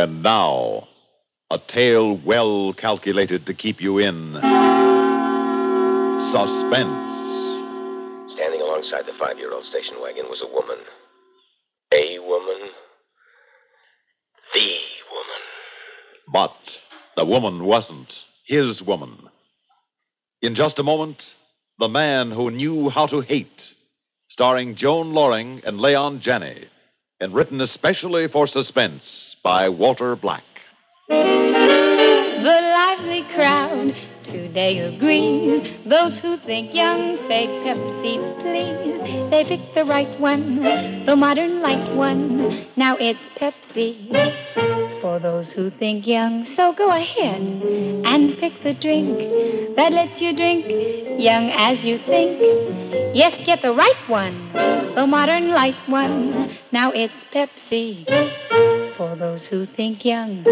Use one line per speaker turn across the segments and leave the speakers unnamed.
And now, a tale well calculated to keep you in suspense.
Standing alongside the 5-year-old station wagon was a woman. A woman. The woman.
But the woman wasn't his woman. In just a moment, The Man Who Knew How to Hate, starring Joan Loring and Leon Janney, and written especially for Suspense by Walter Black.
The lively crowd today agrees. Those who think young say Pepsi, please. They pick the right one, the modern light one. Now it's Pepsi. For those who think young, so go ahead and pick the drink that lets you drink young as you think. Yes, get the right one, the modern light one. Now it's Pepsi. For those who think young.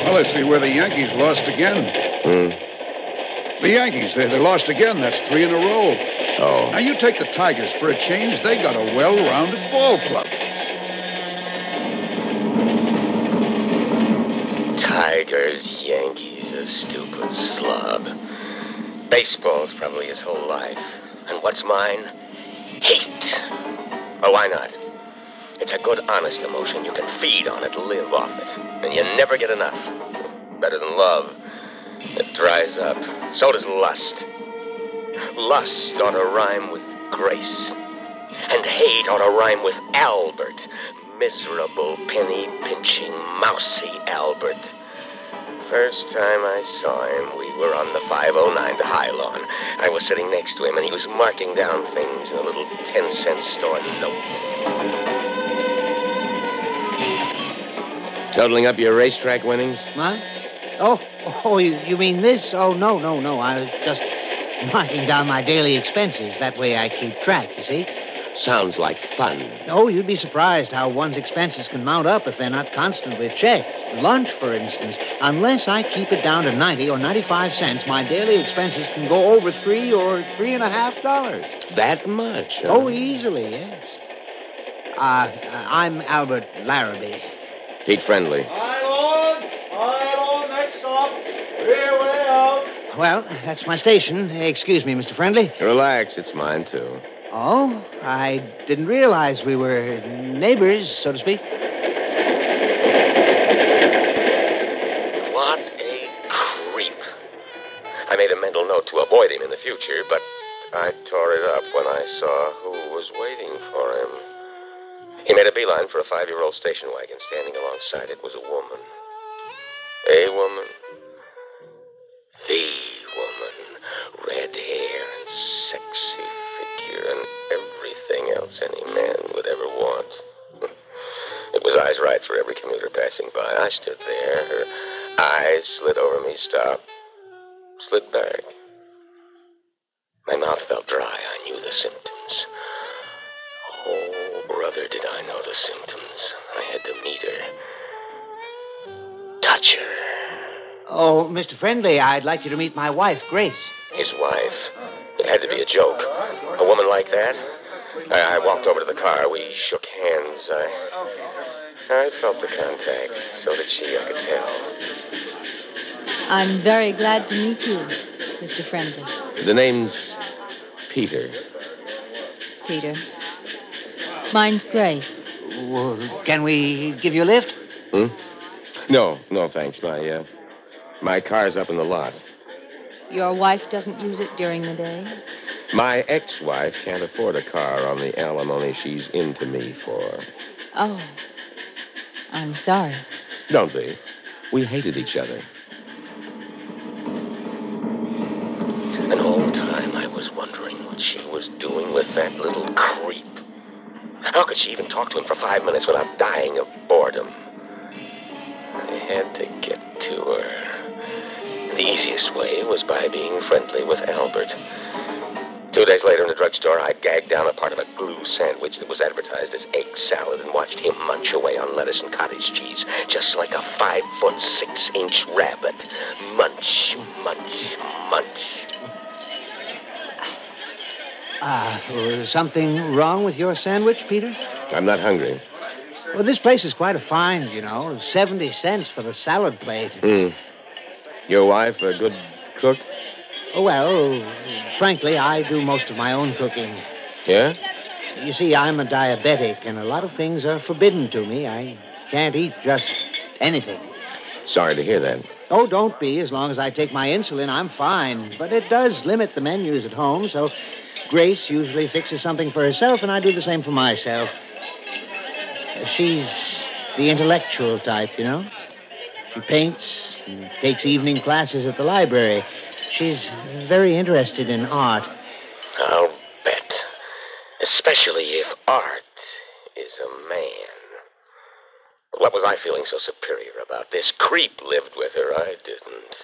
Well, I see where the Yankees lost again. The Yankees, they lost again. That's 3 in a row.
Oh.
Now, you take the Tigers for a change. They got a well-rounded ball club.
Tigers, Yankees, a stupid slob. Baseball's probably his whole life. And what's mine? Hate. Well, why not? It's a good, honest emotion. You can feed on it, live off it. And you never get enough. Better than love. It dries up. So does lust. Lust ought to rhyme with grace. And hate ought to rhyme with Albert. Miserable, penny-pinching, mousy Albert. First time I saw him, we were on the 509 to High Lawn. I was sitting next to him, and he was marking down things in a little 10-cent store notebook. Totaling up your racetrack winnings?
What? Oh, you mean this? Oh, no. I was just marking down my daily expenses. That way I keep track, you see.
Sounds like fun.
Oh, you'd be surprised how one's expenses can mount up if they're not constantly checked. Lunch, for instance. Unless I keep it down to 90 or 95 cents, my daily expenses can go over $3 or $3.50.
That much? Huh?
Oh, easily, yes. I'm Albert Larrabee.
Pete Friendly.
Hi, Lord. Next stop. Freeway out.
Well, that's my station. Excuse me, Mr. Friendly.
Relax, it's mine, too.
Oh, I didn't realize we were neighbors, so to speak.
What a creep. I made a mental note to avoid him in the future, but I tore it up when I saw who was waiting for him. He made a beeline for a 5-year-old station wagon. Standing alongside it was a woman. A woman. The woman. Red hair and sexy figure and everything else any man would ever want. It was eyes right for every commuter passing by. I stood there. Her eyes slid over me, stopped, slid back. My mouth felt dry. I knew the symptoms. Oh, brother, did I know the symptoms. I had to meet her. Touch her.
Oh, Mr. Friendly, I'd like you to meet my wife, Grace.
His wife. It had to be a joke. A woman like that? I walked over to the car. We shook hands. I felt the contact. So did she, I could tell.
I'm very glad to meet you, Mr. Friendly.
The name's Peter.
Peter. Mine's Grace.
Well, can we give you a lift?
No, thanks. My car's up in the lot.
Your wife doesn't use it during the day?
My ex-wife can't afford a car on the alimony she's into me for.
Oh. I'm sorry.
Don't be. We hated each other. And all the time I was wondering what she was doing with that little creep. How could she even talk to him for 5 minutes without dying of boredom? I had to get to her. The easiest way was by being friendly with Albert. 2 days later in the drugstore, I gagged down a part of a glue sandwich that was advertised as egg salad and watched him munch away on lettuce and cottage cheese, just like a 5'6" rabbit. Munch, munch, munch.
Something wrong with your sandwich, Peter?
I'm not hungry.
Well, this place is quite a find, you know. 70 cents for the salad plate.
Your wife a good cook?
Well, frankly, I do most of my own cooking.
Yeah?
You see, I'm a diabetic, and a lot of things are forbidden to me. I can't eat just anything.
Sorry to hear that.
Oh, don't be. As long as I take my insulin, I'm fine. But it does limit the menus at home, so Grace usually fixes something for herself, and I do the same for myself. She's the intellectual type, you know. She paints and takes evening classes at the library. She's very interested in art.
I'll bet. Especially if art is a man. But what was I feeling so superior about? This creep lived with her. I didn't.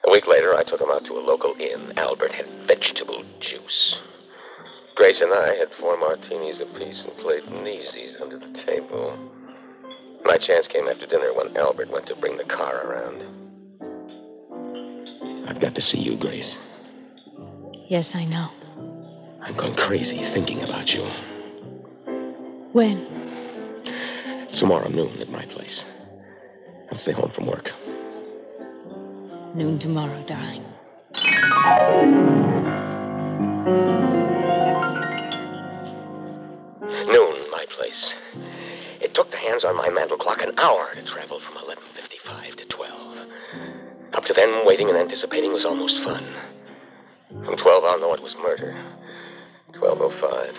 A week later, I took him out to a local inn. Albert had vegetable juice. Grace and I had 4 martinis apiece and played kneesies under the table. My chance came after dinner when Albert went to bring the car around. I've got to see you, Grace.
Yes, I know.
I'm going crazy thinking about you.
When?
Tomorrow noon at my place. I'll stay home from work.
Noon tomorrow, darling.
Noon, my place. It took the hands on my mantel clock an hour to travel from 11:55 to 12. Up to then, waiting and anticipating was almost fun. From 12 on, though, it was murder. 12:05.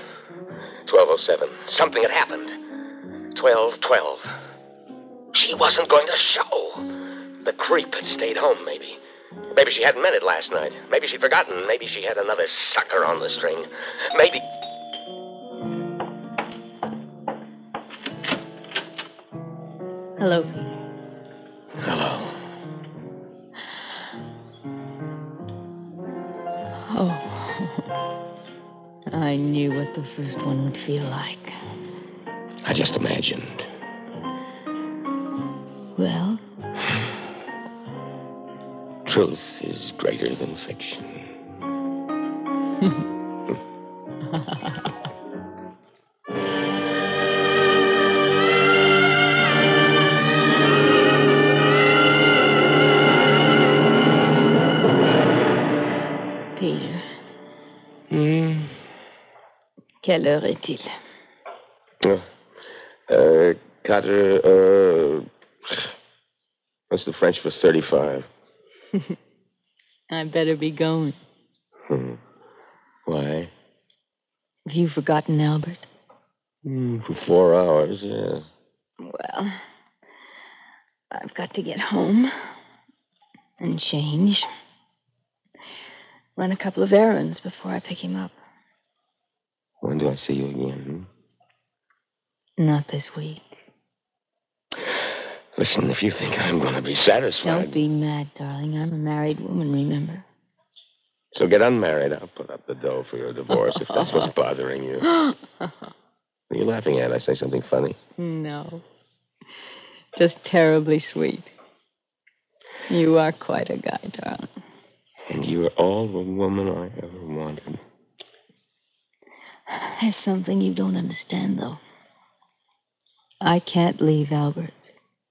12:07. Something had happened. 12:12. She wasn't going to show. The creep had stayed home, maybe. Maybe she hadn't meant it last night. Maybe she'd forgotten. Maybe she had another sucker on the string. Maybe...
Hello, Peter.
Hello.
Oh. I knew what the first one would feel like.
I just imagined.
Well?
Truth is greater than fiction.
Peter. Quelle heure est-il?
4, what's the French for 35?
I better be going.
Why?
Have you forgotten Albert?
For 4 hours, yeah.
Well, I've got to get home and change. Run a couple of errands before I pick him up.
When do I see you again?
Not this week.
Listen, if you think I'm going to be satisfied...
Don't be mad, darling. I'm a married woman, remember?
So get unmarried. I'll put up the dough for your divorce if that's what's bothering you. What are you laughing at? I say something funny?
No. Just terribly sweet. You are quite a guy, darling.
And you're all the woman I ever wanted.
There's something you don't understand, though. I can't leave Albert.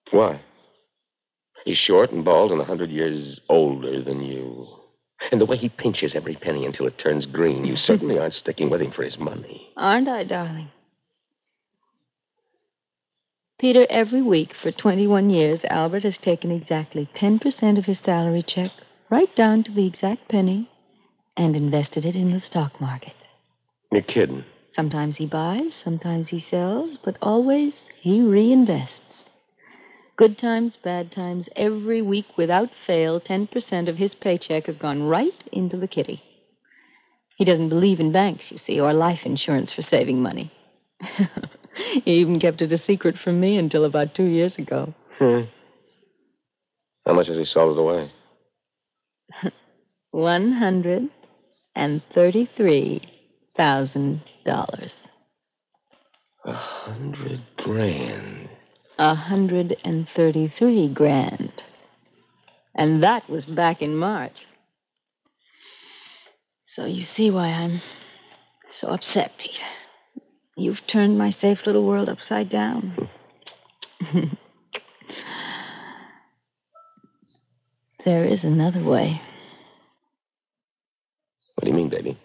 Why? He's short and bald and 100 years older than you. And the way he pinches every penny until it turns green, you certainly aren't sticking with him for his money.
Aren't I, darling? Peter, every week for 21 years, Albert has taken exactly 10% of his salary check, right down to the exact penny, and invested it in the stock market.
You're kidding.
Sometimes he buys, sometimes he sells, but always he reinvests. Good times, bad times, every week without fail, 10% of his paycheck has gone right into the kitty. He doesn't believe in banks, you see, or life insurance for saving money. He even kept it a secret from me until about 2 years ago.
How much has he sold it away?
$133,000.
$100,000.
$133,000. And that was back in March. So you see why I'm So upset, Pete. You've turned my safe little world upside down. There is another way.
What do you mean, baby?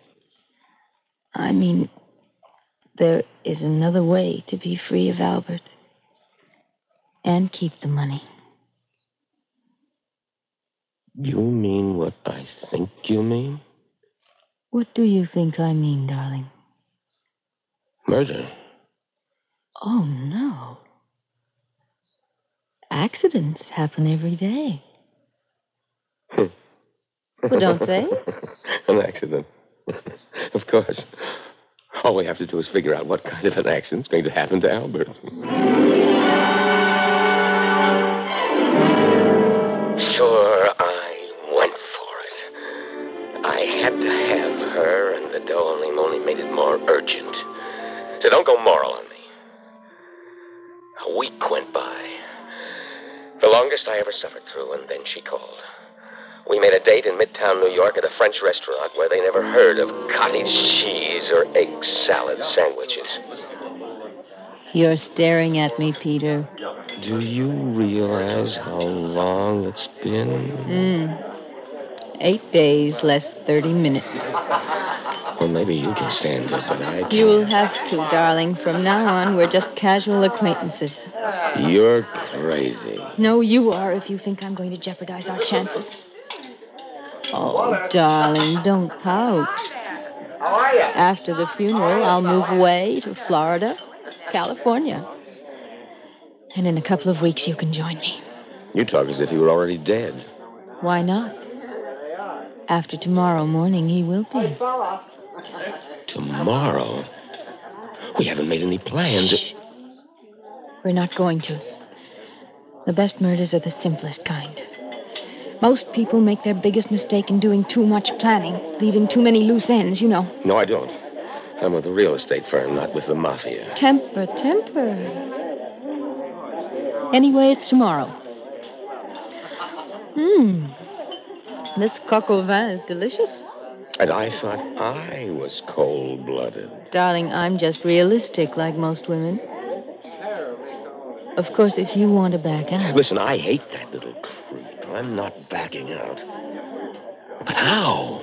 I mean, there is another way to be free of Albert and keep the money.
You mean what I think you mean?
What do you think I mean, darling?
Murder.
Oh, no. Accidents happen every day. Well, don't they?
An accident. Of course. All we have to do is figure out what kind of an accident's going to happen to Albert. Sure, I went for it. I had to have her, and the dough only made it more urgent. So don't go moral on me. A week went by. The longest I ever suffered through, and then she called. We made a date in Midtown New York at a French restaurant where they never heard of cottage cheese or egg salad sandwiches.
You're staring at me, Peter.
Do you realize how long it's been?
8 days, less 30 minutes.
Well, maybe you can stand it, but I can't.
You'll have to, darling. From now on, we're just casual acquaintances.
You're crazy.
No, you are if you think I'm going to jeopardize our chances. Oh, darling, don't pout.
How are you?
After the funeral, I'll move away to Florida, California. And in a couple of weeks, you can join me.
You talk as if you were already dead.
Why not? After tomorrow morning, he will be.
Tomorrow? We haven't made any plans.
Shh. We're not going to. The best murders are the simplest kind. Most people make their biggest mistake in doing too much planning, leaving too many loose ends, you know.
No, I don't. I'm with a real estate firm, not with the mafia.
Temper. Anyway, it's tomorrow. This coq au vin is delicious.
And I thought I was cold-blooded.
Darling, I'm just realistic like most women. Of course, if you want to back out.
Listen, I hate that little creep. I'm not backing out. But how?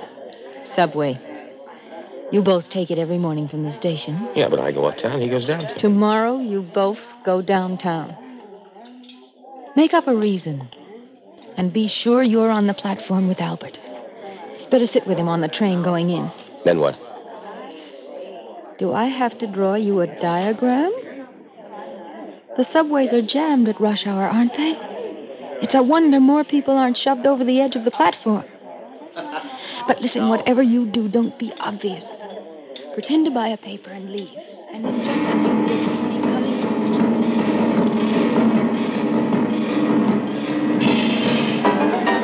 Subway. You both take it every morning from the station.
Yeah, but I go uptown, he goes downtown.
Tomorrow, you both go downtown. Make up a reason. And be sure you're on the platform with Albert. Better sit with him on the train going in.
Then what?
Do I have to draw you a diagram? The subways are jammed at rush hour, aren't they? It's a wonder more people aren't shoved over the edge of the platform. But listen, whatever you do, don't be obvious. Pretend to buy a paper and leave. And then just as you do, keep coming.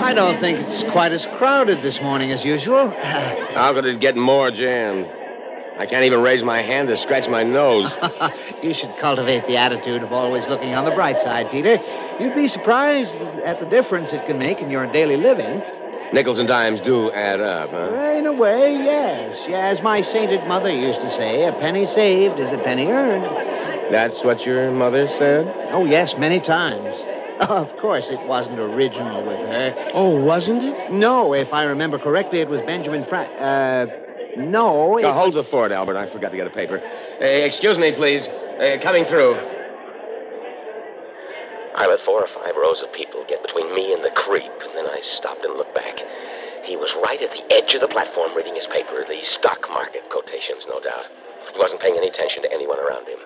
I don't think it's quite as crowded this morning as usual.
How could it get more jammed? I can't even raise my hand to scratch my nose.
You should cultivate the attitude of always looking on the bright side, Peter. You'd be surprised at the difference it can make in your daily living.
Nickels and dimes do add up, huh?
In a way, yes. Yeah, as my sainted mother used to say, a penny saved is a penny earned.
That's what your mother said?
Oh, yes, many times. Oh, of course, it wasn't original with her.
Oh, wasn't it?
No, if I remember correctly, it was Benjamin No, it...
Hold the fort, Albert. I forgot to get a paper. Excuse me, please. Coming through. I let 4 or 5 rows of people get between me and the creep, and then I stopped and looked back. He was right at the edge of the platform reading his paper, the stock market quotations, no doubt. He wasn't paying any attention to anyone around him.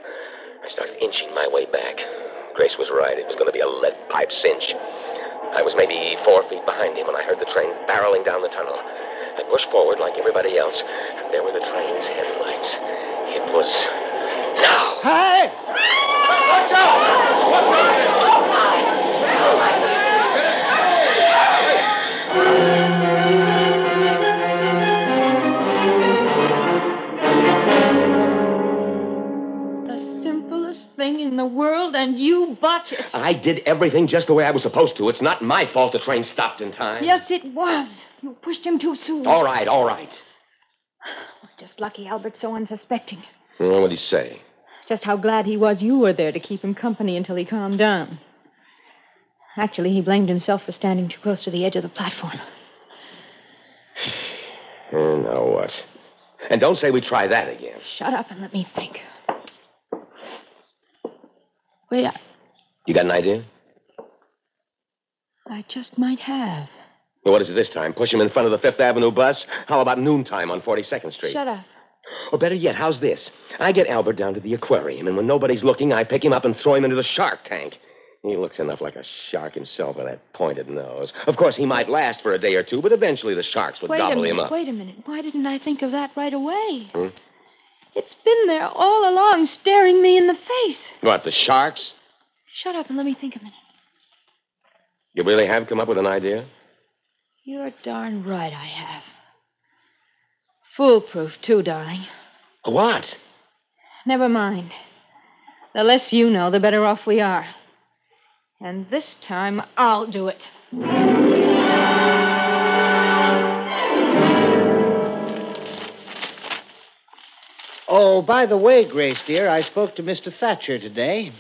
I started inching my way back. Grace was right. It was going to be a lead pipe cinch. I was maybe 4 feet behind him when I heard the train barreling down the tunnel. I pushed forward like everybody else, and there were the train's headlights. It was now.
Hey!
Watch out!
The simplest thing in the world, and you botch it.
I did everything just the way I was supposed to. It's not my fault the train stopped in time.
Yes, it was. You pushed him too soon.
All right.
Just lucky Albert's so unsuspecting.
Well, what'd he say?
Just how glad he was you were there to keep him company until he calmed down. Actually, he blamed himself for standing too close to the edge of the platform.
Now what? And don't say we try that again.
Shut up and let me think. Wait,
You got an idea?
I just might have.
Well, what is it this time? Push him in front of the Fifth Avenue bus? How about noontime on 42nd Street?
Shut up.
Or better yet, how's this? I get Albert down to the aquarium, and when nobody's looking, I pick him up and throw him into the shark tank. He looks enough like a shark himself with that pointed nose. Of course, he might last for a day or two, but eventually the sharks would gobble him up.
Wait a minute. Why didn't I think of that right away? It's been there all along, staring me in the face.
What, the sharks?
Shut up and let me think a minute.
You really have come up with an idea?
You're darn right I have. Foolproof, too, darling.
What?
Never mind. The less you know, the better off we are. And this time, I'll do it.
Oh, by the way, Grace, dear, I spoke to Mr. Thatcher today.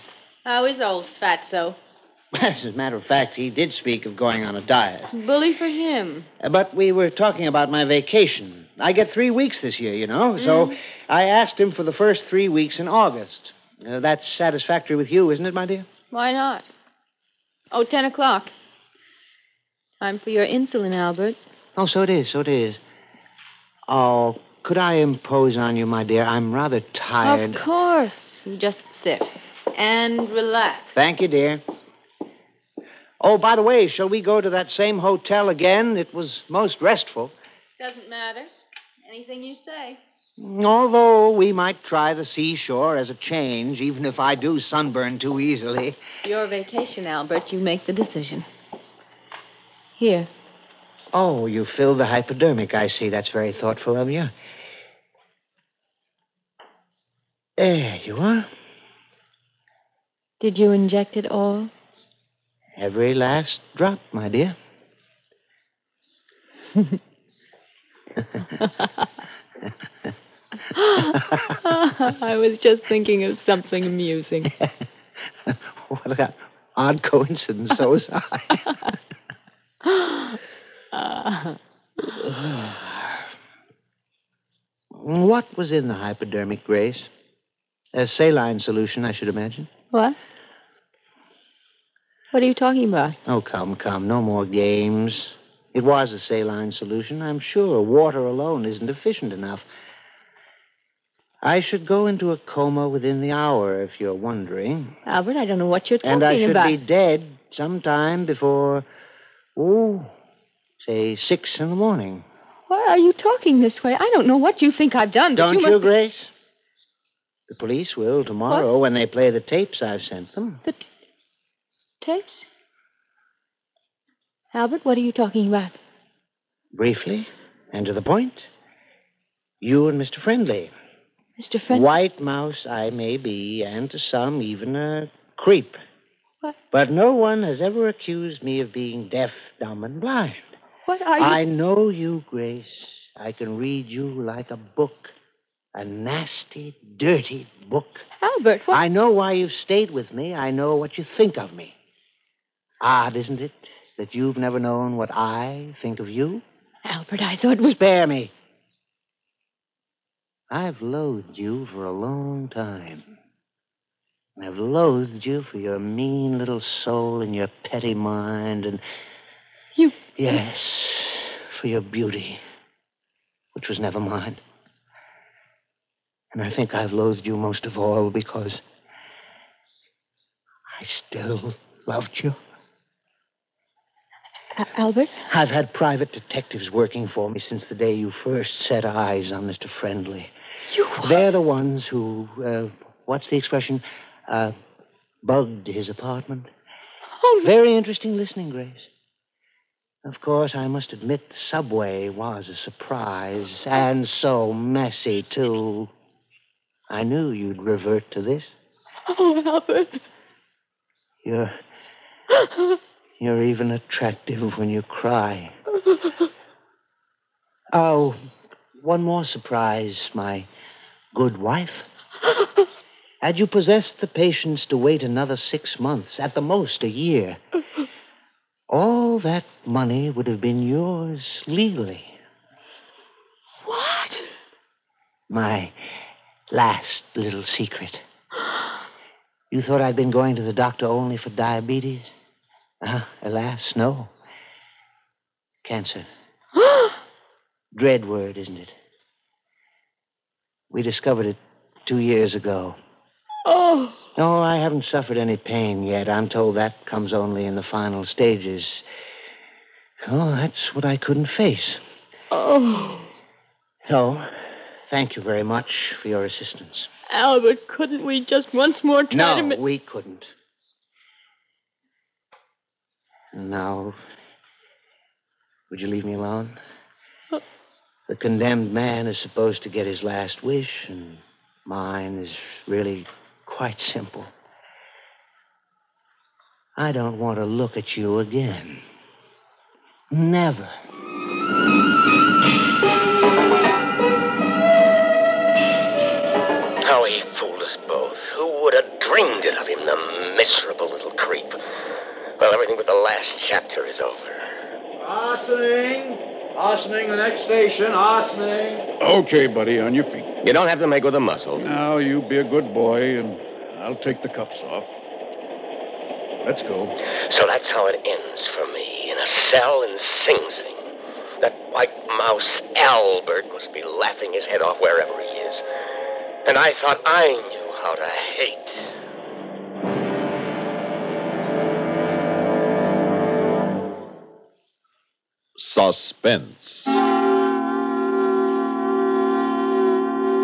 How is old Fatso?
As a matter of fact, he did speak of going on a diet.
Bully for him.
But we were talking about my vacation. I get 3 weeks this year, you know. So I asked him for the first 3 weeks in August. That's satisfactory with you, isn't it, my dear?
Why not? Oh, 10 o'clock. Time for your insulin, Albert.
Oh, so it is. Oh, could I impose on you, my dear? I'm rather tired.
Of course. You just sit and relax.
Thank you, dear. Oh, by the way, shall we go to that same hotel again? It was most restful.
Doesn't matter. Anything you say.
Although we might try the seashore as a change, even if I do sunburn too easily.
Your vacation, Albert. You make the decision. Here.
Oh, you filled the hypodermic, I see. That's very thoughtful of you. There you are.
Did you inject it all?
Every last drop, my dear.
I was just thinking of something amusing.
What an odd coincidence. So was I. What was in the hypodermic, Grace? A saline solution, I should imagine.
What? What are you talking about?
Oh, come. No more games. It was a saline solution, I'm sure. Water alone isn't efficient enough. I should go into a coma within the hour, if you're wondering.
Albert, I don't know what you're talking about.
And I should be dead sometime before, say 6 in the morning.
Why are you talking this way? I don't know what you think I've done, but
Don't
you
you, Grace? The police will tomorrow when they play the tapes I've sent them.
The tapes? Albert, what are you talking about?
Briefly, and to the point. You and Mr. Friendly.
Mr. Friendly?
White mouse I may be, and to some even a creep.
What?
But no one has ever accused me of being deaf, dumb, and blind.
What are you...
I know you, Grace. I can read you like a book. A nasty, dirty book.
Albert, what...
I know why you've stayed with me. I know what you think of me. Odd, isn't it, that you've never known what I think of you?
Albert, I thought we...
Spare me. I've loathed you for a long time. I've loathed you for your mean little soul and your petty mind and...
You...
Yes, for your beauty, which was never mine. And I think I've loathed you most of all because I still loved you.
Albert?
I've had private detectives working for me since the day you first set eyes on Mr. Friendly.
You what?
They're the ones who, what's the expression? Bugged his apartment.
Oh,
Very interesting listening, Grace. Of course, I must admit the subway was a surprise, and so messy, too. I knew you'd revert to this.
Oh, Albert.
You're even attractive when you cry. Oh, one more surprise, my good wife. Had you possessed the patience to wait another 6 months, at the most a year, all that money would have been yours legally.
What?
My last little secret. You thought I'd been going to the doctor only for diabetes? Alas, no. Cancer. Dread word, isn't it? We discovered it 2 years ago.
Oh.
No, I haven't suffered any pain yet. I'm told that comes only in the final stages. Oh, that's what I couldn't face.
Oh.
So, thank you very much for your assistance.
Albert, couldn't we just once more try to...
No, we couldn't. Now, would you leave me alone? The condemned man is supposed to get his last wish, and mine is really quite simple. I don't want to look at you again. Never.
How he fooled us both. Who would have dreamed it of him, the miserable little creep? Well, everything but the last chapter is over.
Arsling, the next station, Arsling.
Okay, buddy, on your feet.
You don't have to make with a muscle.
Now, you be a good boy, and I'll take the cuffs off. Let's go.
So that's how it ends for me, in a cell in Sing Sing. That white mouse Albert must be laughing his head off wherever he is. And I thought I knew how to hate.
Suspense.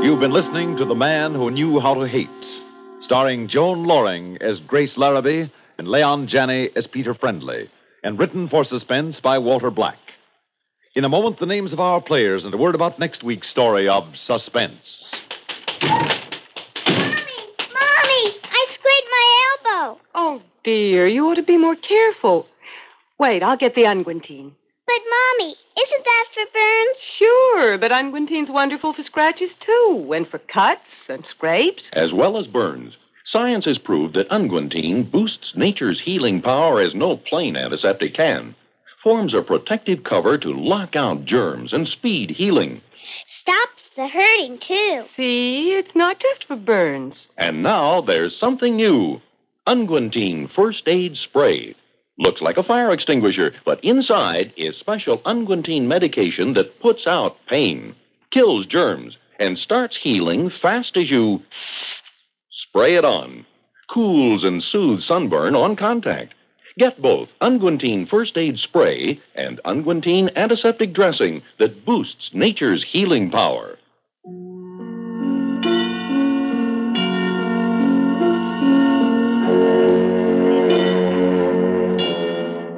You've been listening to The Man Who Knew How to Hate, starring Joan Loring as Grace Larrabee and Leon Janney as Peter Friendly, and written for Suspense by Walter Black. In a moment, the names of our players and a word about next week's story of Suspense.
Mommy, I scraped my elbow.
Oh, dear, you ought to be more careful. Wait, I'll get the unguentine.
But, Mommy, isn't that for burns?
Sure, but unguentine's wonderful for scratches, too, and for cuts and scrapes.
As well as burns. Science has proved that unguentine boosts nature's healing power as no plain antiseptic can. Forms a protective cover to lock out germs and speed healing.
Stops the hurting, too.
See, it's not just for burns.
And now there's something new. Unguentine First Aid Spray. Looks like a fire extinguisher, but inside is special unguentine medication that puts out pain, kills germs, and starts healing fast as you spray it on. Cools and soothes sunburn on contact. Get both unguentine First Aid Spray and unguentine antiseptic dressing that boosts nature's healing power.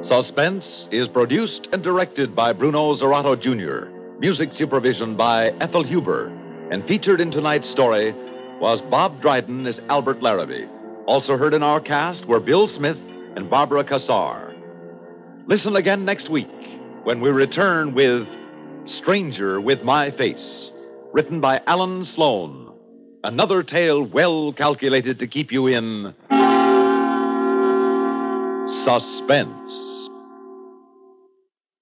Suspense is produced and directed by Bruno Zerato Jr., music supervision by Ethel Huber, and featured in tonight's story was Bob Dryden as Albert Larrabee. Also heard in our cast were Bill Smith and Barbara Cassar. Listen again next week when we return with Stranger with My Face, written by Alan Sloan. Another tale well calculated to keep you in suspense.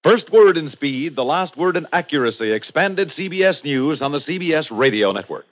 First word in speed, the last word in accuracy. Expanded CBS News on the CBS Radio Network.